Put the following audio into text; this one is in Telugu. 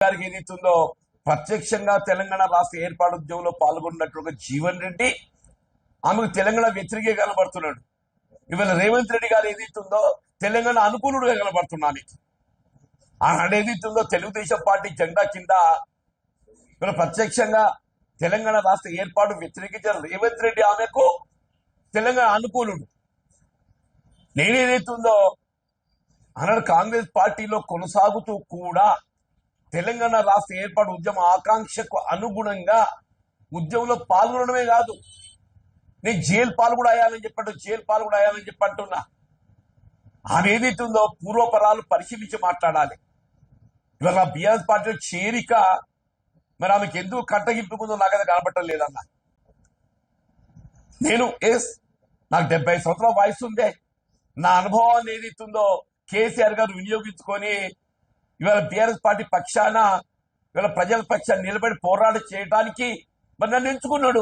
గారికి ఏదైతుందో ప్రత్యక్షంగా తెలంగాణ రాష్ట్ర ఏర్పాటు ఉద్యమంలో పాల్గొన్నట్లుగా జీవన్ రెడ్డి ఆమెకు తెలంగాణ వ్యతిరేకంగా కనబడుతున్నాడు. ఇవాళ రేవంత్ రెడ్డి గారు ఏదైతుందో తెలంగాణ అనుకూలుడుగా కనబడుతున్నాను. ఆనాడు ఏదైతుందో తెలుగుదేశం పార్టీ జెండా కింద ఇవాళ ప్రత్యక్షంగా తెలంగాణ రాష్ట్ర ఏర్పాటు వ్యతిరేకించిన రేవంత్ రెడ్డి ఆమెకు తెలంగాణ అనుకూలుడు. నేనేదైతుందో ఆనాడు కాంగ్రెస్ పార్టీలో కొనసాగుతూ కూడా తెలంగాణ రాష్ట్ర ఏర్పాటు ఉద్యమ ఆకాంక్షకు అనుగుణంగా ఉద్యమంలో పాల్గొనడమే కాదు, నేను జైలు పాలు కూడా అయ్యాలని చెప్పంటున్నా. ఆమె ఏదైతుందో పూర్వపరాలు పరిశీలించి మాట్లాడాలి. ఇవాళ బీఆర్ఎస్ పార్టీలో చేరిక మరి ఆమెకు ఎందుకు కట్టగింపుకుందో నాకైతే కనబట్టం లేదన్నా. నేను నాకు 70 సంవత్సరాల వయసు ఉందే. నా అనుభవాన్ని ఏదైతుందో కేసీఆర్ గారు వినియోగించుకొని ఇవాళ బీఆర్ఎస్ పార్టీ పక్షాన ఇవాళ ప్రజల పక్షాన్ని నిలబడి పోరాటం చేయడానికి మరి నన్ను ఎంచుకున్నాడు.